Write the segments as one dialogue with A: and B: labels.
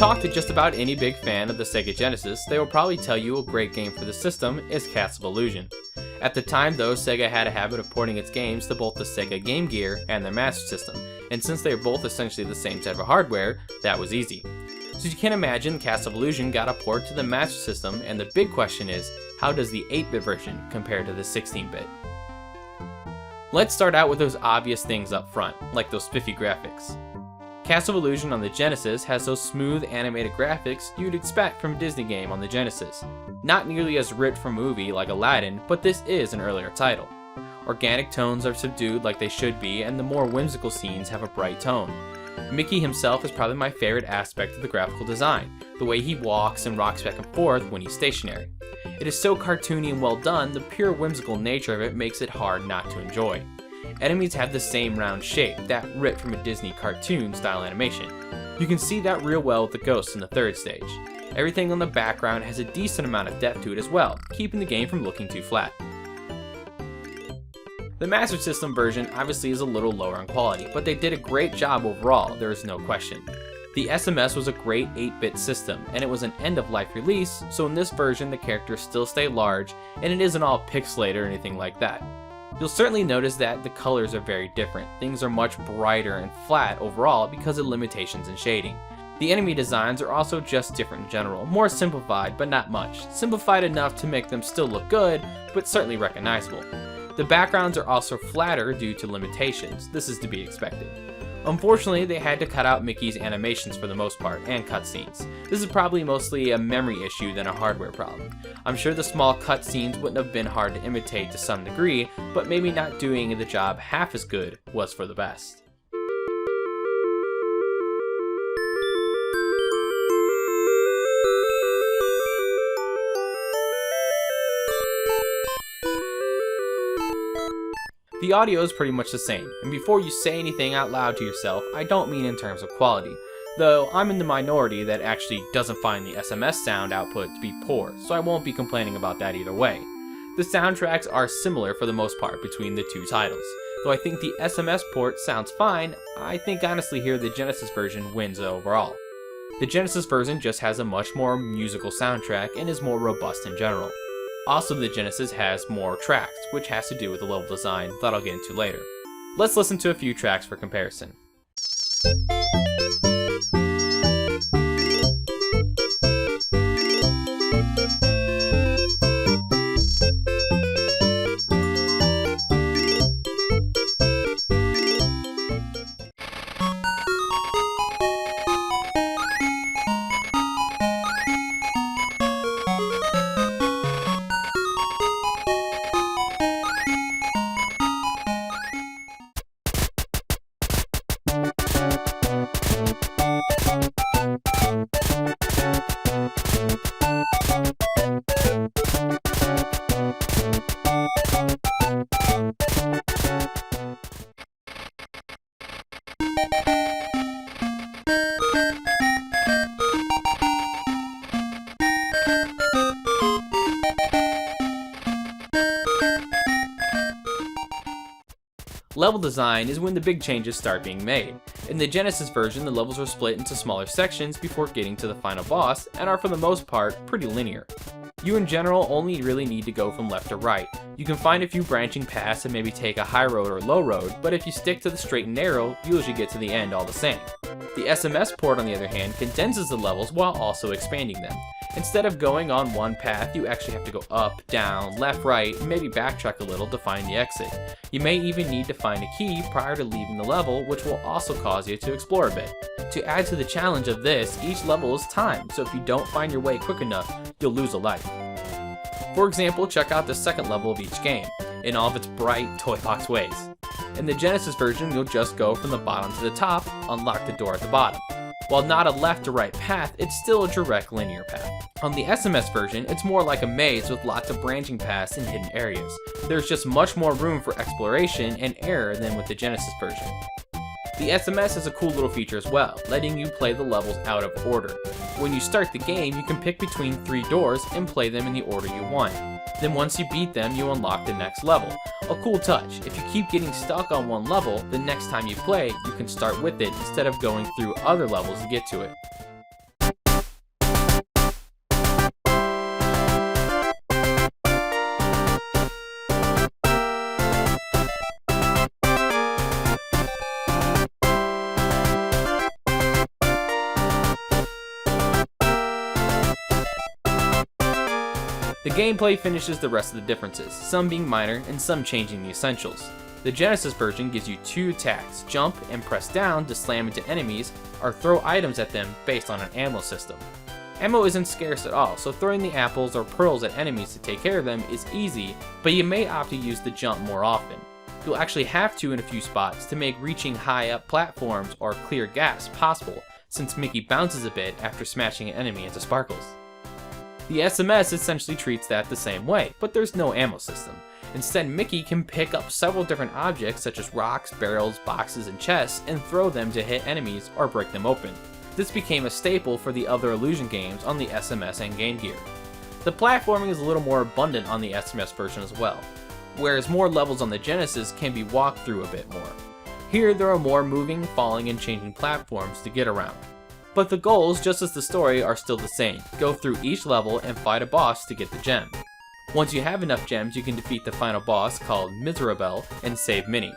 A: talk to just about any big fan of the Sega Genesis, they will probably tell you a great game for the system is Castle of Illusion. At the time though, Sega had a habit of porting its games to both the Sega Game Gear and their Master System, and since they are both essentially the same type of hardware, that was easy. So you can imagine Castle of Illusion got a port to the Master System, and the big question is, how does the 8-bit version compare to the 16-bit? Let's start out with those obvious things up front, like those spiffy graphics. Castle of Illusion on the Genesis has those smooth animated graphics you'd expect from a Disney game on the Genesis. Not nearly as ripped from a movie like Aladdin, but this is an earlier title. Organic tones are subdued like they should be, and the more whimsical scenes have a bright tone. Mickey himself is probably my favorite aspect of the graphical design, the way he walks and rocks back and forth when he's stationary. It is so cartoony and well done, the pure whimsical nature of it makes it hard not to enjoy. Enemies have the same round shape, that ripped from a Disney cartoon style animation. You can see that real well with the ghosts in the third stage. Everything on the background has a decent amount of depth to it as well, keeping the game from looking too flat. The Master System version obviously is a little lower in quality, but they did a great job overall, there is no question. The SMS was a great 8-bit system, and it was an end-of-life release, so in this version the characters still stay large, and it isn't all pixelated or anything like that. You'll certainly notice that the colors are very different. Things are much brighter and flat overall because of limitations in shading. The enemy designs are also just different in general, more simplified but not much. Simplified enough to make them still look good, but certainly recognizable. The backgrounds are also flatter due to limitations. This is to be expected. Unfortunately, they had to cut out Mickey's animations for the most part, and cutscenes. This is probably mostly a memory issue than a hardware problem. I'm sure the small cutscenes wouldn't have been hard to imitate to some degree, but maybe not doing the job half as good was for the best. The audio is pretty much the same, and before you say anything out loud to yourself, I don't mean in terms of quality, though I'm in the minority that actually doesn't find the SMS sound output to be poor, so I won't be complaining about that either way. The soundtracks are similar for the most part between the two titles. Though I think the SMS port sounds fine, I think honestly here the Genesis version wins overall. The Genesis version just has a much more musical soundtrack and is more robust in general. Also, the Genesis has more tracks, which has to do with the level design that I'll get into later. Let's listen to a few tracks for comparison. Level design is when the big changes start being made. In the Genesis version, the levels are split into smaller sections before getting to the final boss, and are for the most part pretty linear. You in general only really need to go from left to right. You can find a few branching paths and maybe take a high road or low road, but if you stick to the straight and narrow, you usually get to the end all the same. The SMS port, on the other hand, condenses the levels while also expanding them. Instead of going on one path, you actually have to go up, down, left, right, and maybe backtrack a little to find the exit. You may even need to find a key prior to leaving the level, which will also cause you to explore a bit. To add to the challenge of this, each level is timed, so if you don't find your way quick enough, you'll lose a life. For example, check out the second level of each game, in all of its bright, toy box ways. In the Genesis version, you'll just go from the bottom to the top, unlock the door at the bottom. While not a left to right path, it's still a direct linear path. On the SMS version, it's more like a maze with lots of branching paths and hidden areas. There's just much more room for exploration and error than with the Genesis version. The SMS has a cool little feature as well, letting you play the levels out of order. When you start the game, you can pick between 3 doors and play them in the order you want. Then once you beat them, you unlock the next level. A cool touch. If you keep getting stuck on one level, the next time you play, you can start with it instead of going through other levels to get to it. The gameplay finishes the rest of the differences, some being minor and some changing the essentials. The Genesis version gives you 2 attacks, jump and press down to slam into enemies or throw items at them based on an ammo system. Ammo isn't scarce at all, so throwing the apples or pearls at enemies to take care of them is easy, but you may opt to use the jump more often. You'll actually have to in a few spots to make reaching high up platforms or clear gaps possible, since Mickey bounces a bit after smashing an enemy into sparkles. The SMS essentially treats that the same way, but there's no ammo system. Instead, Mickey can pick up several different objects such as rocks, barrels, boxes, and chests and throw them to hit enemies or break them open. This became a staple for the other Illusion games on the SMS and Game Gear. The platforming is a little more abundant on the SMS version as well, whereas more levels on the Genesis can be walked through a bit more. Here there are more moving, falling, and changing platforms to get around. But the goals, just as the story, are still the same. Go through each level and fight a boss to get the gem. Once you have enough gems, you can defeat the final boss called Miserable and save Minnie.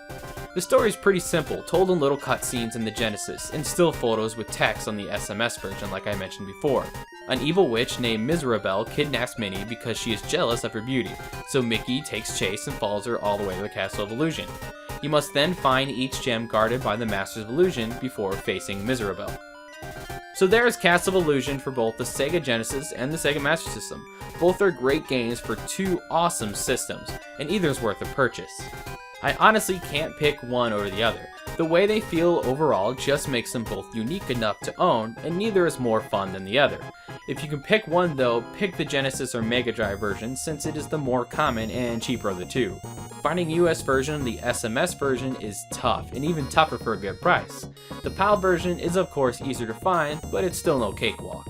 A: The story is pretty simple, told in little cutscenes in the Genesis, and still photos with text on the SMS version like I mentioned before. An evil witch named Miserable kidnaps Minnie because she is jealous of her beauty, so Mickey takes chase and follows her all the way to the Castle of Illusion. You must then find each gem guarded by the Masters of Illusion before facing Miserable. So there's Castle of Illusion for both the Sega Genesis and the Sega Master System. Both are great games for 2 awesome systems, and either is worth a purchase. I honestly can't pick one over the other. The way they feel overall just makes them both unique enough to own, and neither is more fun than the other. If you can pick one though, pick the Genesis or Mega Drive version since it is the more common and cheaper of the 2. Finding US version of the SMS version is tough, and even tougher for a good price. The PAL version is of course easier to find, but it's still no cakewalk.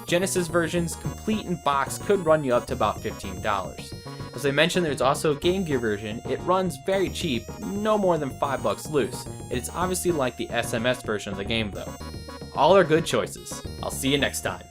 A: Genesis versions, complete in box, could run you up to about $15. As I mentioned, there's also a Game Gear version. It runs very cheap, no more than $5 loose, and it's obviously like the SMS version of the game though. All are good choices. I'll see you next time.